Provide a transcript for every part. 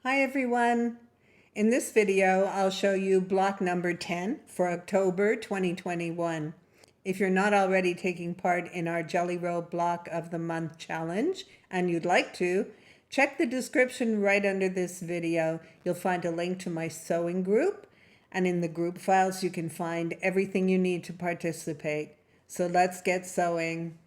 Hi everyone. In this video, I'll show you block number 10 for October 2021. If you're not already taking part in our Jelly Roll Block of the Month challenge and you'd like to, check the description right under this video. You'll find a link to my sewing group, and in the group files you can find everything you need to participate. So let's get sewing.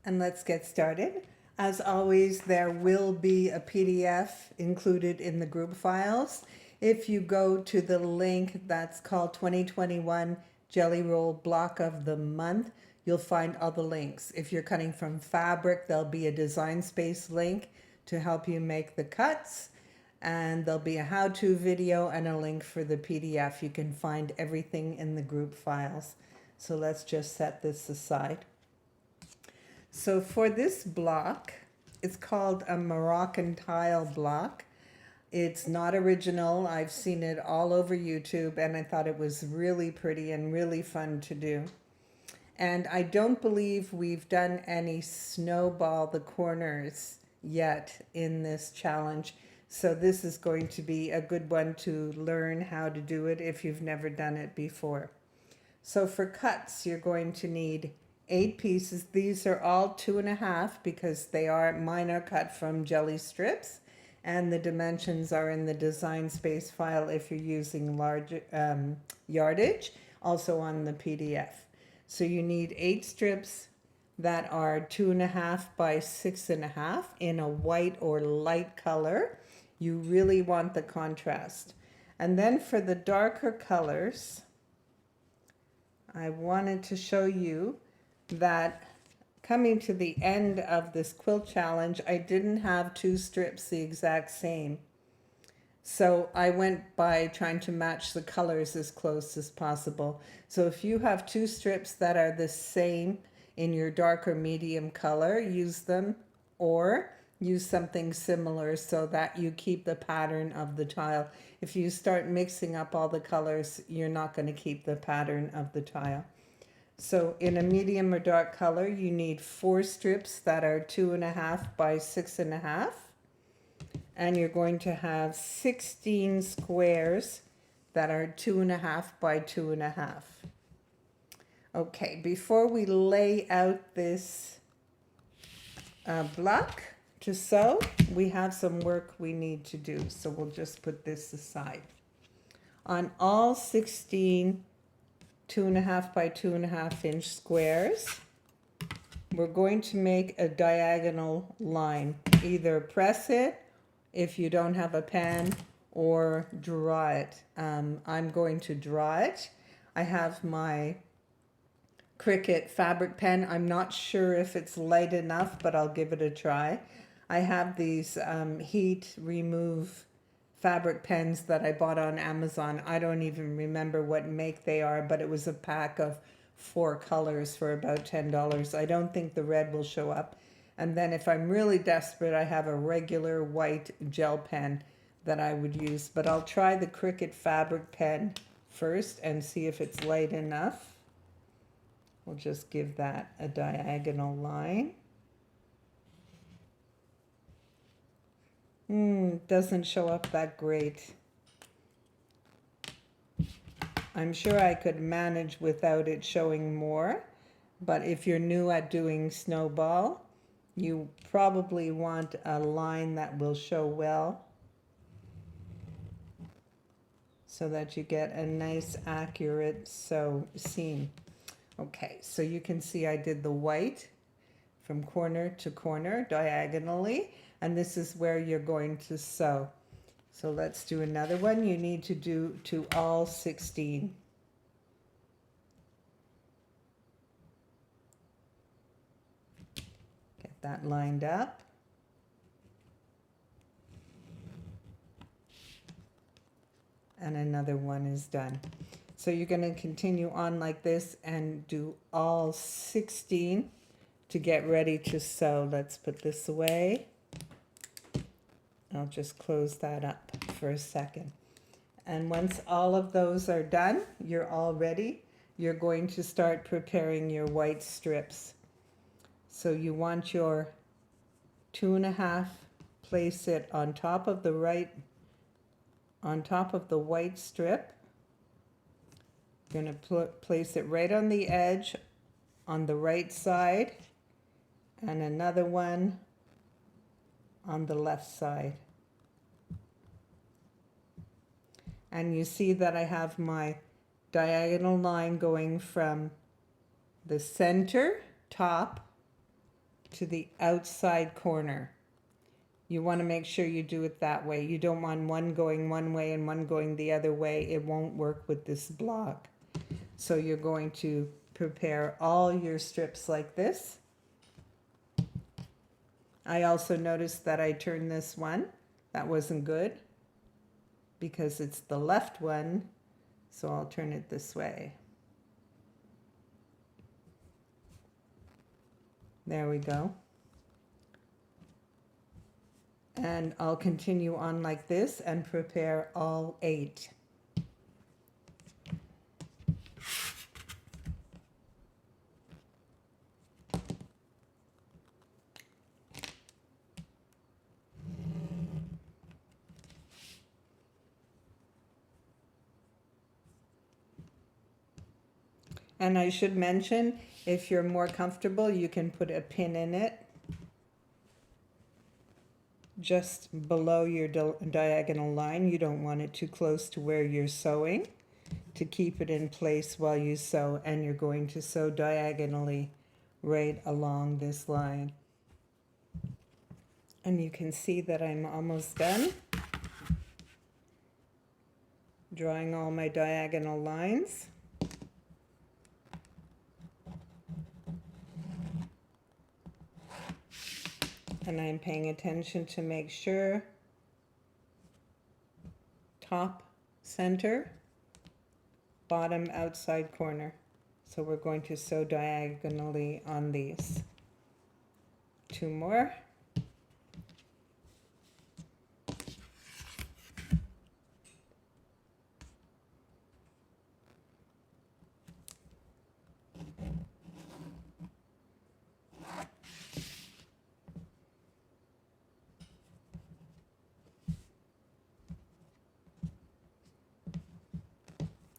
And let's get started. As always, there will be a PDF included in the group files. If you go to the link that's called 2021 Jelly Roll Block of the Month, you'll find all the links. If you're cutting from fabric, there'll be a design space link to help you make the cuts. And there'll be a how-to video and a link for the PDF. You can find everything in the group files. So let's just set this aside. So for this block, it's called a Moroccan tile block. It's not original. I've seen it all over YouTube and I thought it was really pretty and really fun to do. And I don't believe we've done any snowball the corners yet in this challenge. So this is going to be a good one to learn how to do it if you've never done it before. So for cuts, you're going to need 8 pieces. These are all 2.5 because mine are cut from jelly strips, and the dimensions are in the design space file if you're using large yardage, also on the PDF. So you need 8 strips that are 2.5 by 6.5 in a white or light color. You really want the contrast. And then for the darker colors, I wanted to show you that coming to the end of this quilt challenge, I didn't have 2 strips the exact same. So I went by trying to match the colors as close as possible. So if you have 2 strips that are the same in your darker medium color, use them, or use something similar so that you keep the pattern of the tile. If you start mixing up all the colors, you're not going to keep the pattern of the tile. So in a medium or dark color, you need 4 strips that are 2.5 by 6.5. And you're going to have 16 squares that are 2.5 by 2.5. Okay, before we lay out this block to sew, we have some work we need to do. So we'll just put this aside. On all 16 2.5 by 2.5 inch squares, we're going to make a diagonal line. Either press it if you don't have a pen, or draw it. I'm going to draw it. I have my CRICUT fabric pen. I'm not sure if it's light enough, but I'll give it a try. I have these heat remove fabric pens that I bought on Amazon. I don't even remember what make they are, but it was a pack of 4 colors for about $10. I don't think the red will show up. And then if I'm really desperate, I have a regular white gel pen that I would use. But I'll try the CRICUT fabric pen first and see if it's light enough. We'll just give that a diagonal line. Doesn't show up that great. I'm sure I could manage without it showing more, but if you're new at doing snowball, you probably want a line that will show well so that you get a nice accurate seam. Okay, so you can see I did the white from corner to corner diagonally, and this is where you're going to sew. So let's do another one. You need to do to all 16. Get that lined up. And another one is done. So you're going to continue on like this and do all 16 to get ready to sew. Let's put this away. I'll just close that up for a second. And once all of those are done, you're all ready. You're going to start preparing your white strips. So you want your 2.5, place it on top of the white strip. You're going to place it right on the edge on the right side, and another one on the left side. And you see that I have my diagonal line going from the center top to the outside corner. You want to make sure you do it that way. You don't want one going one way and one going the other way. It won't work with this block. So you're going to prepare all your strips like this. I also noticed that I turned this one. That wasn't good because it's the left one. So I'll turn it this way. There we go. And I'll continue on like this and prepare all 8. And I should mention, if you're more comfortable, you can put a pin in it just below your diagonal line. You don't want it too close to where you're sewing to keep it in place while you sew, and you're going to sew diagonally right along this line. And you can see that I'm almost done drawing all my diagonal lines. And I'm paying attention to make sure top center, bottom outside corner. So we're going to sew diagonally on these. 2 more.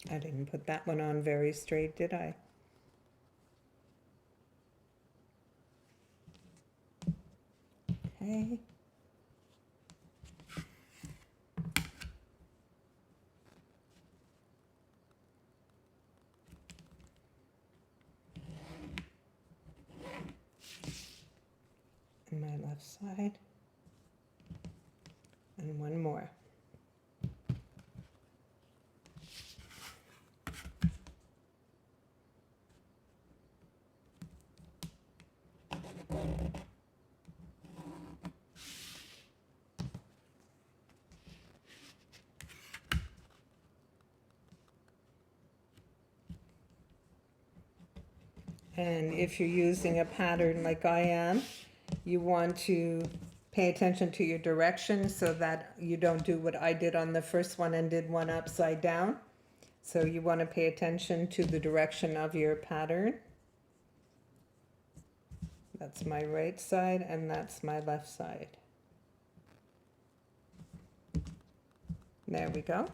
I didn't put that one on very straight, did I? Okay. And my left side. And one more. And if you're using a pattern like I am, you want to pay attention to your direction so that you don't do what I did on the first one and did one upside down. So you want to pay attention to the direction of your pattern. That's my right side and that's my left side. There we go.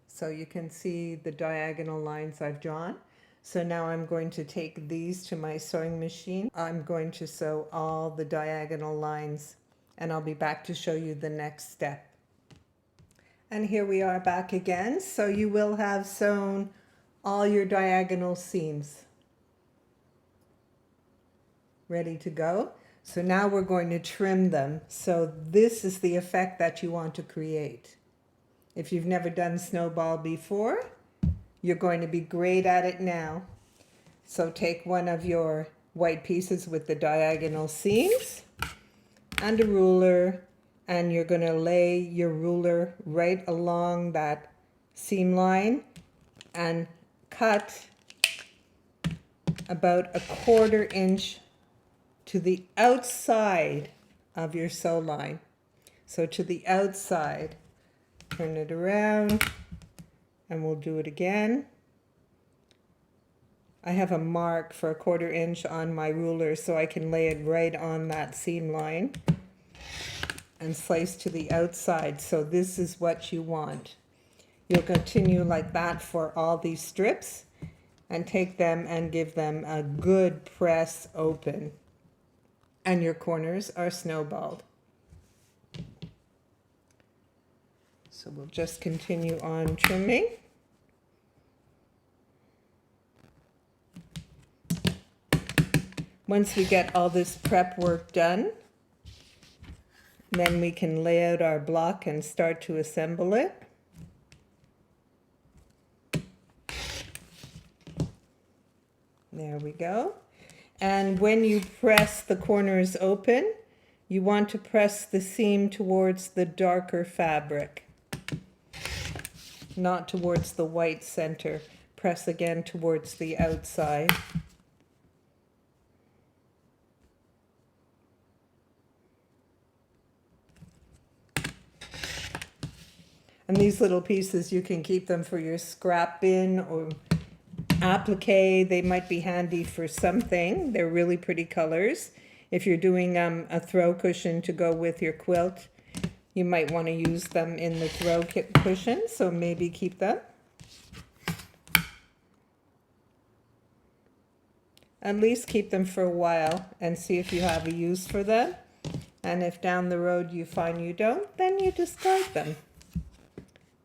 So you can see the diagonal lines I've drawn. So now I'm going to take these to my sewing machine. I'm going to sew all the diagonal lines, and I'll be back to show you the next step. And here we are back again. So you will have sewn all your diagonal seams. Ready to go. So now we're going to trim them. So this is the effect that you want to create. If you've never done snowball before, you're going to be great at it now. So take one of your white pieces with the diagonal seams and a ruler, and you're going to lay your ruler right along that seam line and cut about 1/4 inch to the outside of your sew line. So to the outside, turn it around, and we'll do it again. I have a mark for 1/4 inch on my ruler so I can lay it right on that seam line and slice to the outside. So this is what you want. You'll continue like that for all these strips and take them and give them a good press open. And your corners are snowballed. So we'll just continue on trimming. Once we get all this prep work done, then we can lay out our block and start to assemble it. There we go. And when you press the corners open, you want to press the seam towards the darker fabric, not towards the white center. Press again towards the outside. And these little pieces, you can keep them for your scrap bin or applique. They might be handy for something. They're really pretty colors. If you're doing a throw cushion to go with your quilt, you might want to use them in the throw cushion, so maybe keep them. At least keep them for a while and see if you have a use for them. And if down the road you find you don't, then you discard them.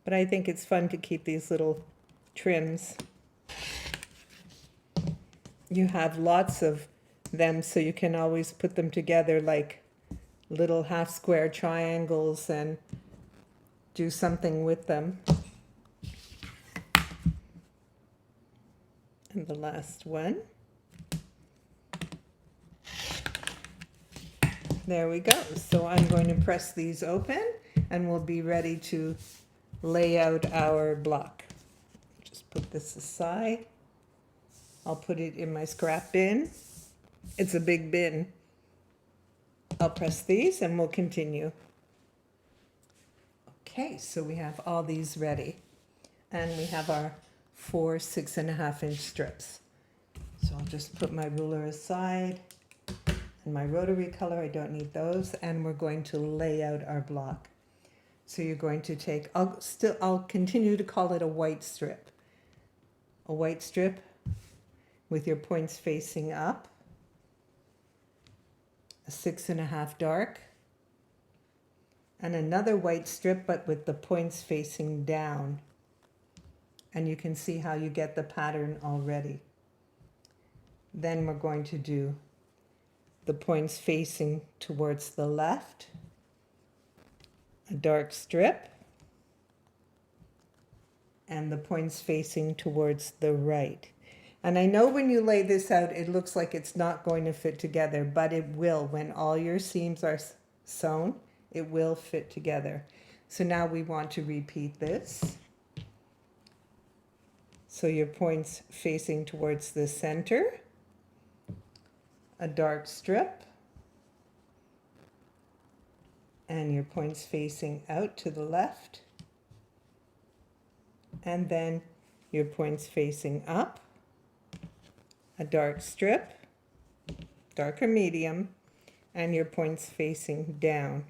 But I think it's fun to keep these little trims. You have lots of them, so you can always put them together like little half square triangles and do something with them. And the last one. There we go. So I'm going to press these open and we'll be ready to lay out our block. Just put this aside. I'll put it in my scrap bin. It's a big bin. I'll press these and we'll continue. Okay, so we have all these ready. And we have our 4 6.5 inch strips. So I'll just put my ruler aside. And my rotary color, I don't need those. And we're going to lay out our block. So you're going to take, I'll continue to call it a white strip. A white strip with your points facing up. A 6.5 dark. And another white strip, but with the points facing down. And you can see how you get the pattern already. Then we're going to do the points facing towards the left. A dark strip, and the points facing towards the right. And I know when you lay this out, it looks like it's not going to fit together, but it will. When all your seams are sewn, it will fit together. So now we want to repeat this. So your points facing towards the center, a dark strip, and your points facing out to the left, and then your points facing up, a dark strip, dark or medium, and your points facing down.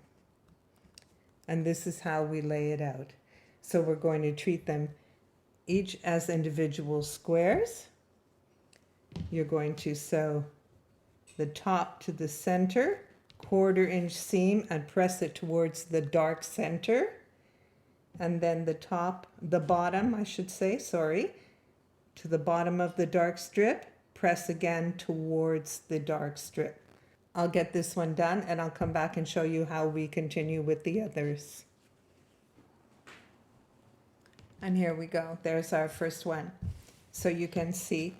And this is how we lay it out. So we're going to treat them each as individual squares. You're going to sew the top to the center, 1/4 inch seam, and press it towards the dark center. And then the bottom, I should say, sorry, to the bottom of the dark strip, press again towards the dark strip. I'll get this one done and I'll come back and show you how we continue with the others. And here we go. There's our first one. So you can see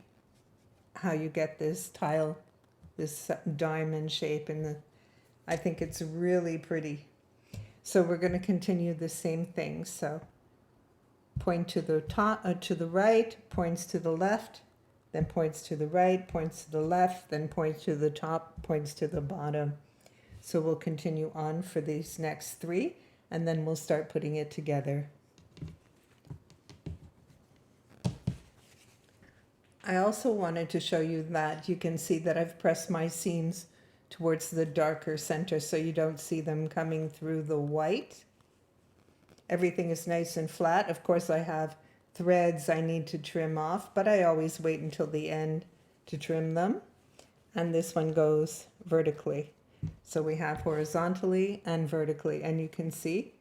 how you get this tile, this diamond shape, and I think it's really pretty. So we're going to continue the same thing. So point to the top, to the right, points to the left, then points to the right, points to the left, then points to the top, points to the bottom. So we'll continue on for these next 3, and then we'll start putting it together. I also wanted to show you that you can see that I've pressed my seams towards the darker center so you don't see them coming through the white. Everything is nice and flat. Of course, I have threads I need to trim off, but I always wait until the end to trim them. And this one goes vertically. So we have horizontally and vertically, and you can see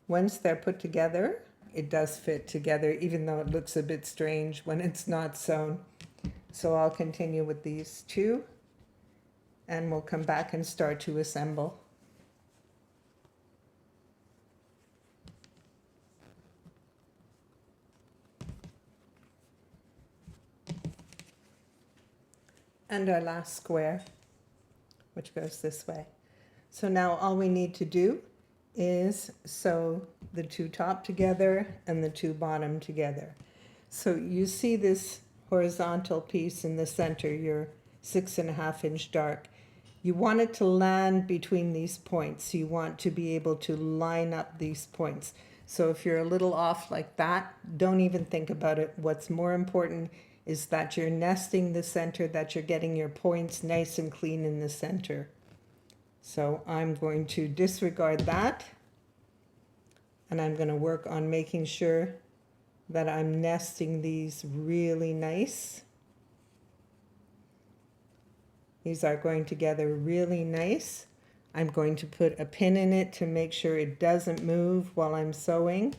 once they're put together, it does fit together, even though it looks a bit strange when it's not sewn. So I'll continue with these 2, and we'll come back and start to assemble. And our last square, which goes this way. So now all we need to do is sew the 2 top together and the 2 bottom together. So you see this horizontal piece in the center, your 6.5 inch dark. You want it to land between these points. You want to be able to line up these points. So if you're a little off like that, don't even think about it. What's more important is that you're nesting the center, that you're getting your points nice and clean in the center. So I'm going to disregard that, and I'm going to work on making sure that I'm nesting these really nice. These are going together really nice. I'm going to put a pin in it to make sure it doesn't move while I'm sewing.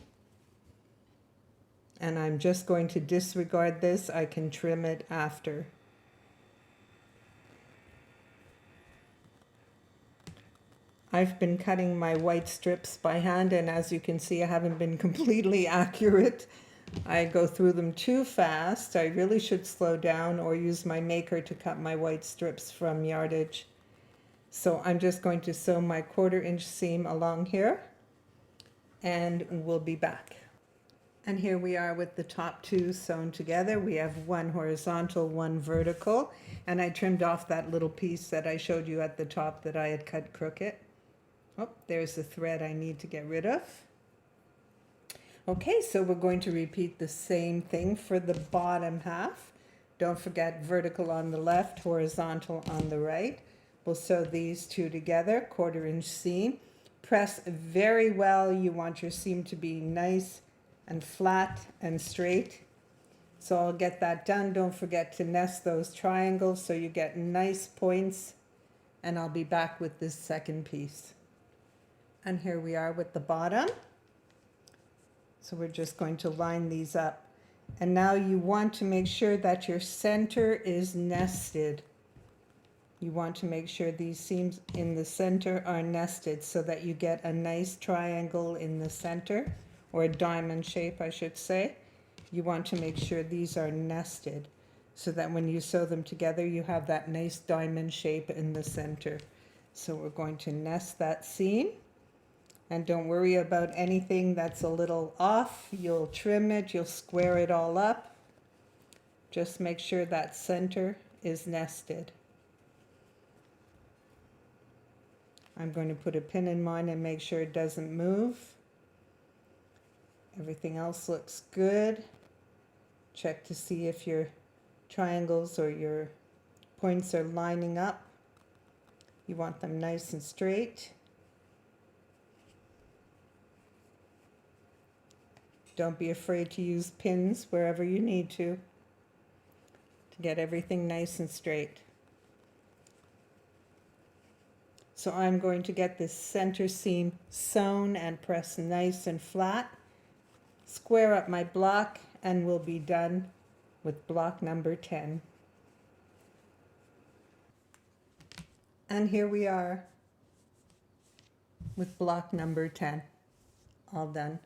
And I'm just going to disregard this. I can trim it after. I've been cutting my white strips by hand, and as you can see, I haven't been completely accurate. I go through them too fast. I really should slow down or use my maker to cut my white strips from yardage. So I'm just going to sew my 1/4 inch seam along here, and we'll be back. And here we are with the top 2 sewn together. We have 1 horizontal, 1 vertical, and I trimmed off that little piece that I showed you at the top that I had cut crooked. Oh, there's the thread I need to get rid of. Okay, so we're going to repeat the same thing for the bottom half. Don't forget vertical on the left, horizontal on the right. We'll sew these 2 together, 1/4 inch seam. Press very well. You want your seam to be nice and flat and straight. So I'll get that done. Don't forget to nest those triangles so you get nice points, and I'll be back with this second piece. And here we are with the bottom. So we're just going to line these up. And now you want to make sure that your center is nested. You want to make sure these seams in the center are nested so that you get a nice triangle in the center, or a diamond shape, I should say. You want to make sure these are nested so that when you sew them together, you have that nice diamond shape in the center. So we're going to nest that seam. And don't worry about anything that's a little off. You'll trim it, you'll square it all up. Just make sure that center is nested. I'm going to put a pin in mine and make sure it doesn't move. Everything else looks good. Check to see if your triangles or your points are lining up. You want them nice and straight. Don't be afraid to use pins wherever you need to get everything nice and straight. So I'm going to get this center seam sewn and press nice and flat. Square up my block, and we'll be done with block number 10. And here we are with block number 10, all done.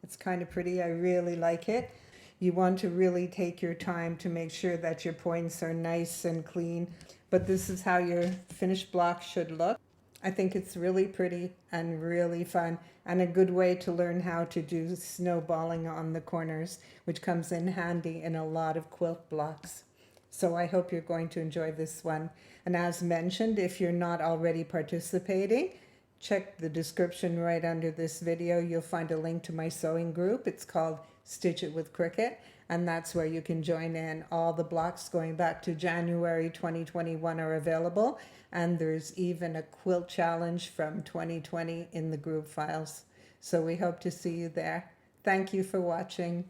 It's kind of pretty. I really like it. You want to really take your time to make sure that your points are nice and clean, but this is how your finished block should look. I think it's really pretty and really fun, and a good way to learn how to do snowballing on the corners, which comes in handy in a lot of quilt blocks. So I hope you're going to enjoy this one. And as mentioned, if you're not already participating, check the description right under this video. You'll find a link to my sewing group. It's called Stitch It with Cricut. And that's where you can join in. All the blocks going back to January 2021 are available. And there's even a quilt challenge from 2020 in the group files. So we hope to see you there. Thank you for watching.